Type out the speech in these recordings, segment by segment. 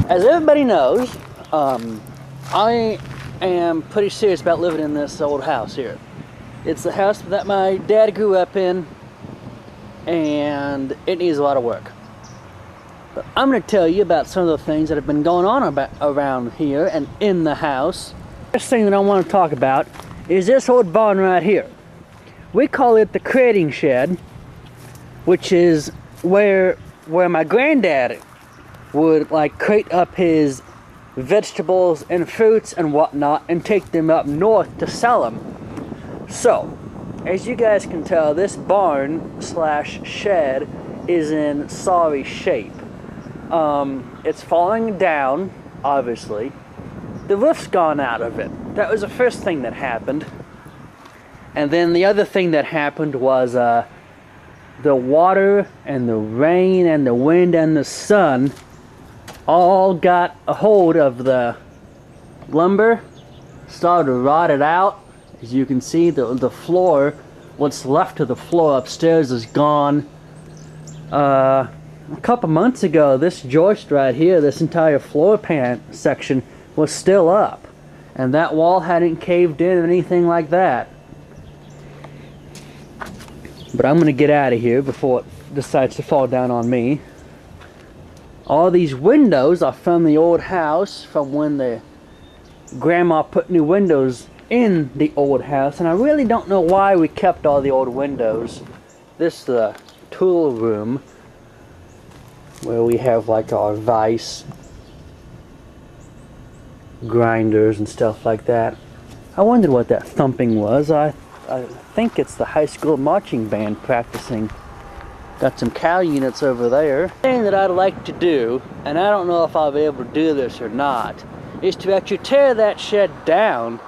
As everybody knows, I am pretty serious about living in this old house here. It's the house that my dad grew up in, and it needs a lot of work. But I'm going to tell you about some of the things that have been going on around here and in the house. First thing that I want to talk about is this old barn right here. We call it the crating shed, which is where my granddad would like crate up his vegetables and fruits and whatnot and take them up north to sell them. So, as you guys can tell, this barn slash shed is in sorry shape. It's falling down, obviously. The roof's gone out of it. That was the first thing that happened. And then the other thing that happened was the water and the rain and the wind and the sun all got a hold of the lumber, started to rot it out. As you can see, the floor, what's left of the floor upstairs is gone. A couple months ago, this joist right here, this entire floor pan section was still up, and that wall hadn't caved in or anything like that. But I'm gonna get out of here before it decides to fall down on me. All these windows are from the old house, from when the grandma put new windows in the old house, and I really don't know why we kept all the old windows. This is the tool room where we have like our vise grinders and stuff like that. I wondered what that thumping was. I think it's the high school marching band practicing. Got some cow units over there. The thing that I'd like to do, and I don't know if I'll be able to do this or not, is to actually tear that shed down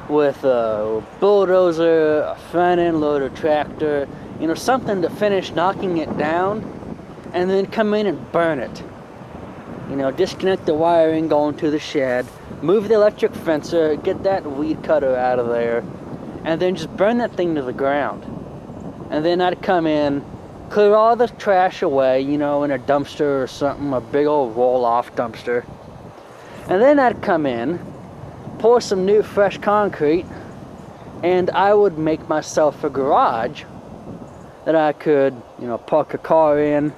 with a bulldozer, a front end loader tractor, you know, something to finish knocking it down, and then come in and burn it. You know, disconnect the wiring going to the shed, move the electric fencer, get that weed cutter out of there, and then just burn that thing to the ground. And then I'd come in, clear all the trash away, you know, in a dumpster or something, a big old roll-off dumpster. And then I'd come in, pour some new fresh concrete, and I would make myself a garage that I could, you know, park a car in,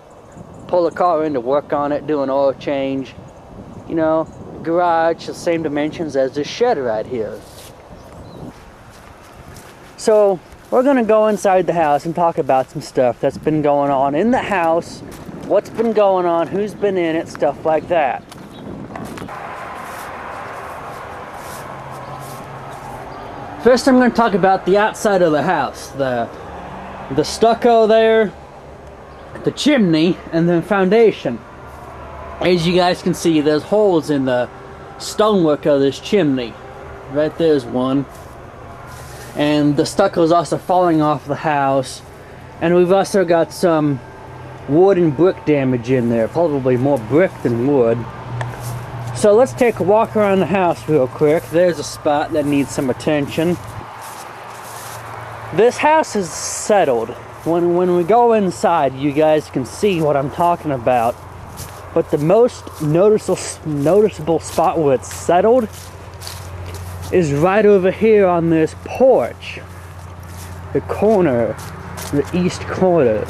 pull the car in to work on it, do an oil change. You know, garage, the same dimensions as this shed right here. So, we're gonna go inside the house and talk about some stuff that's been going on in the house, what's been going on, who's been in it, stuff like that. First, I'm gonna talk about the outside of the house. The stucco there, the chimney, and the foundation. As you guys can see, there's holes in the stonework of this chimney. Right there's one. And the stucco is also falling off the house. And we've also got some wood and brick damage in there. Probably more brick than wood. So let's take a walk around the house real quick. There's a spot that needs some attention. This house is settled. When we go inside, you guys can see what I'm talking about. But the most noticeable spot where it's settled is right over here on this porch. The corner, the east corner.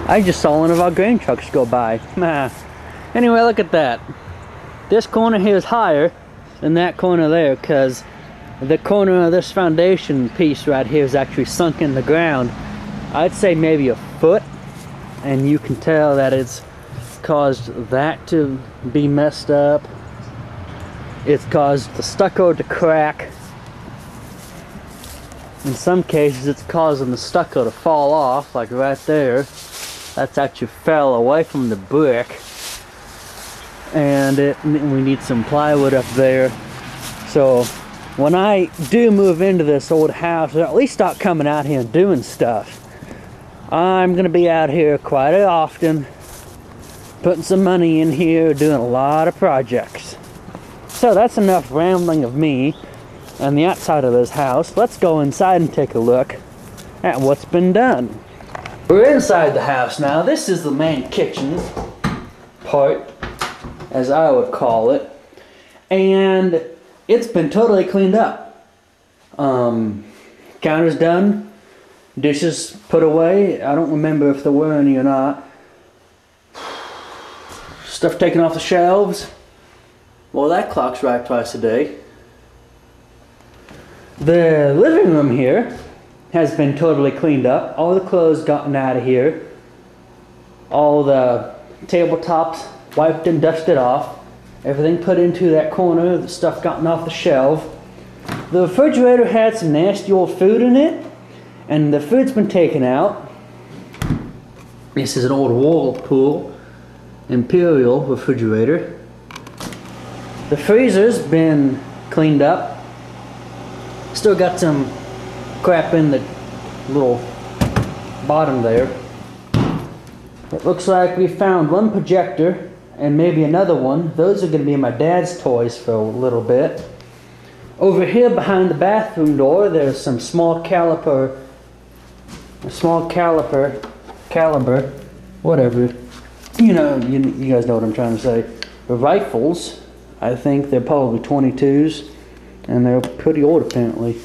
I just saw one of our grain trucks go by. Anyway, look at that. This corner here is higher than that corner there, because the corner of this foundation piece right here is actually sunk in the ground. I'd say maybe a foot. And you can tell that it's caused that to be messed up. It's caused the stucco to crack. In some cases, it's causing the stucco to fall off, like right there. That's actually fell away from the brick. And we need some plywood up there. So when I do move into this old house, or at least start coming out here and doing stuff, I'm gonna be out here quite often, putting some money in here, doing a lot of projects. So that's enough rambling of me and the outside of this house. Let's go inside and take a look at what's been done. We're inside the house now. This is the main kitchen part, as I would call it. And it's been totally cleaned up. Counter's done. Dishes put away. I don't remember if there were any or not. Stuff taken off the shelves. Well, that clock's right twice a day. The living room here has been totally cleaned up. All the clothes gotten out of here. All the tabletops wiped and dusted off. Everything put into that corner. The stuff gotten off the shelf. The refrigerator had some nasty old food in it, and the food's been taken out. This is an old Whirlpool Imperial refrigerator. The freezer's been cleaned up. Still got some crap in the little bottom there. It looks like we found one projector and maybe another one. Those are going to be my dad's toys for a little bit. Over here behind the bathroom door, there's some small caliber, whatever. You know, you guys know what I'm trying to say. The rifles, I think they're probably 22s, and they're pretty old apparently,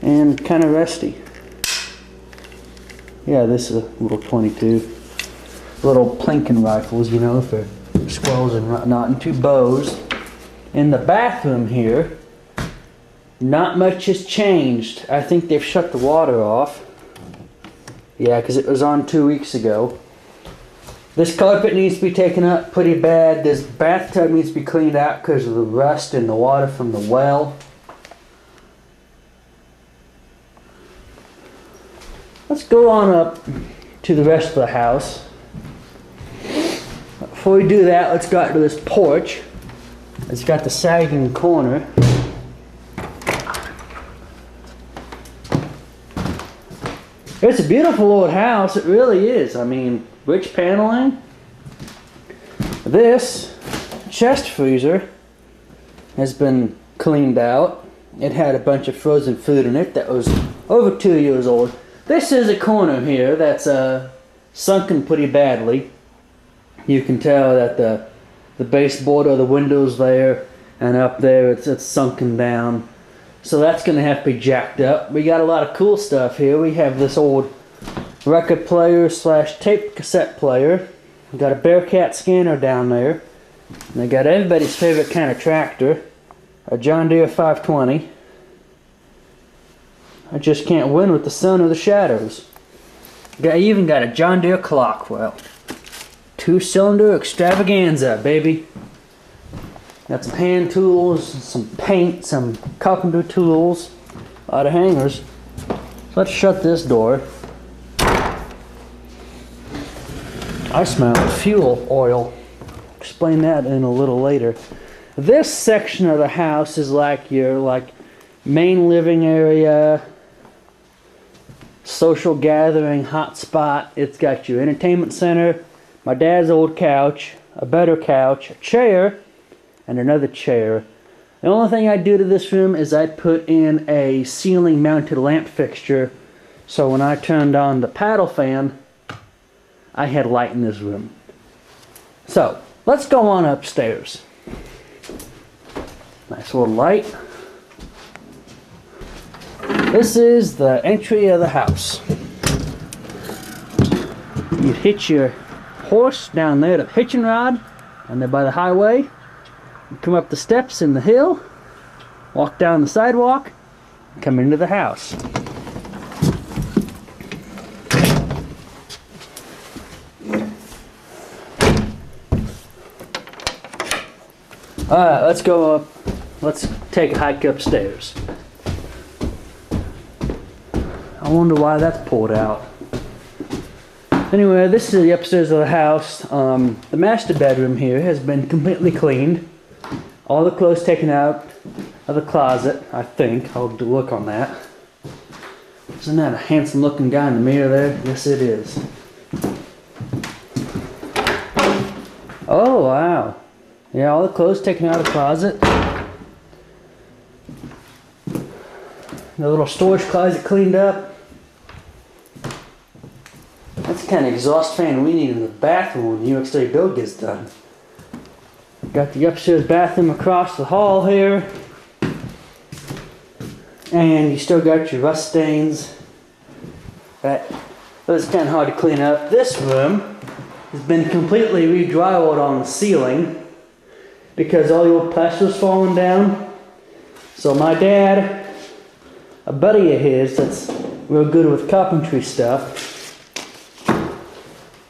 and kind of rusty. Yeah, this is a little 22. Little Plinken rifles, you know, for squirrels and whatnot, and 2 bows. In the bathroom here, not much has changed. I think they've shut the water off. Yeah, because it was on 2 weeks ago. This carpet needs to be taken up pretty bad. This bathtub needs to be cleaned out because of the rust in the water from the well. Let's go on up to the rest of the house. Before we do that, let's go out to this porch. It's got the sagging corner. It's a beautiful old house, it really is. I mean, rich paneling. This chest freezer has been cleaned out. It had a bunch of frozen food in it that was over 2 years old. This is a corner here that's sunken pretty badly. You can tell that the baseboard of the windows there and up there, it's sunken down. So that's going to have to be jacked up. We got a lot of cool stuff here. We have this old record player slash tape cassette player. We got a Bearcat scanner down there. And they got everybody's favorite kind of tractor, a John Deere 520. I just can't win with the sun or the shadows. I even got a John Deere Clockwell. 2-cylinder extravaganza, baby. Got some hand tools, some paint, some carpenter tools, a lot of hangers. So let's shut this door. I smell fuel oil. Explain that in a little later. This section of the house is like your main living area, social gathering hotspot. It's got your entertainment center, my dad's old couch, a better couch, a chair, and another chair. The only thing I do to this room is I put in a ceiling mounted lamp fixture, so when I turned on the paddle fan, I had light in this room. So let's go on upstairs. Nice little light. This is the entry of the house. You hitch your horse down there to the hitching rod, and there by the highway. You come up the steps in the hill, walk down the sidewalk, and come into the house. Alright, let's go up. Let's take a hike upstairs. I wonder why that's pulled out. Anyway, this is the upstairs of the house. The master bedroom here has been completely cleaned. All the clothes taken out of the closet, I think. I'll do a look on that. Isn't that a handsome looking guy in the mirror there? Yes, it is. Oh, wow. Yeah, all the clothes taken out of the closet. The little storage closet cleaned up. That's the kind of exhaust fan we need in the bathroom when the New York State build gets done. Got the upstairs bathroom across the hall here. And you still got your rust stains. That was kind of hard to clean up. This room has been completely re-drywalled on the ceiling because all the old plaster's falling down. So my dad, a buddy of his that's real good with carpentry stuff,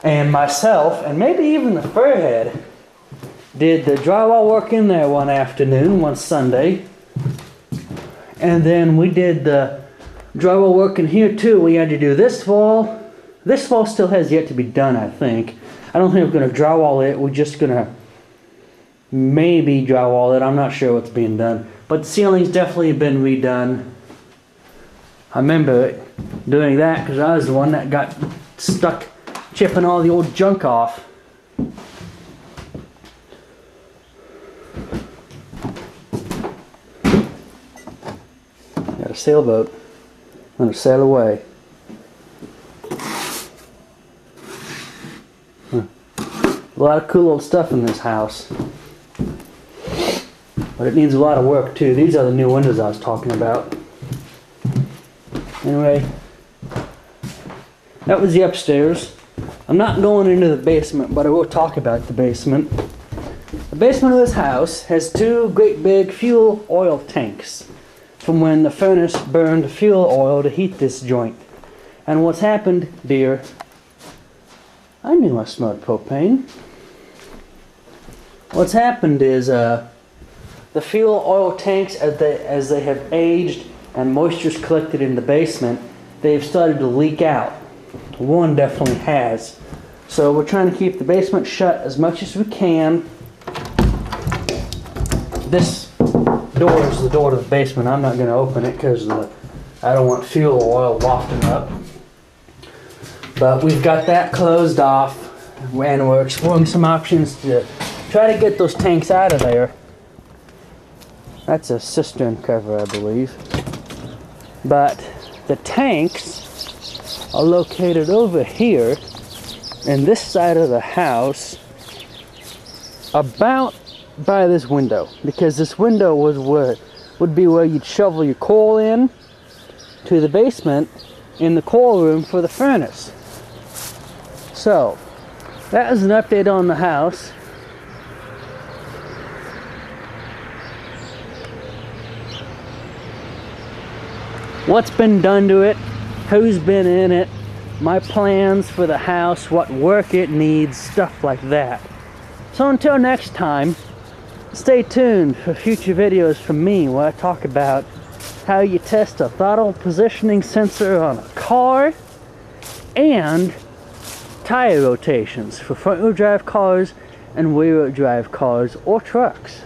and myself, and maybe even the Furhead, did the drywall work in there one afternoon, one Sunday. And then we did the drywall work in here too. We had to do this wall. This wall still has yet to be done, I think. I don't think we're going to drywall it. We're just going to maybe drywall it. I'm not sure what's being done. But the ceiling's definitely been redone. I remember doing that because I was the one that got stuck chipping all the old junk off. Got a sailboat. I'm going to sail away. A lot of cool old stuff in this house. But it needs a lot of work too. These are the new windows I was talking about. Anyway, that was the upstairs. I'm not going into the basement, but I will talk about the basement. The basement of this house has two great big fuel oil tanks from when the furnace burned fuel oil to heat this joint. And what's happened, dear, I knew I smelled propane. What's happened is the fuel oil tanks, as they have aged and moisture's collected in the basement, they've started to leak out. One definitely has. So we're trying to keep the basement shut as much as we can. This door is the door to the basement. I'm not going to open it because I don't want fuel oil wafting up. But we've got that closed off, and we're exploring some options to try to get those tanks out of there. That's a cistern cover, I believe. But the tanks are located over here in this side of the house, about by this window, because this window was where would be where you'd shovel your coal in to the basement in the coal room for the furnace. So that is an update on the house. What's been done to it, who's been in it, my plans for the house, what work it needs, stuff like that. So until next time, stay tuned for future videos from me where I talk about how you test a throttle positioning sensor on a car and tire rotations for front-wheel drive cars and rear-wheel drive cars or trucks.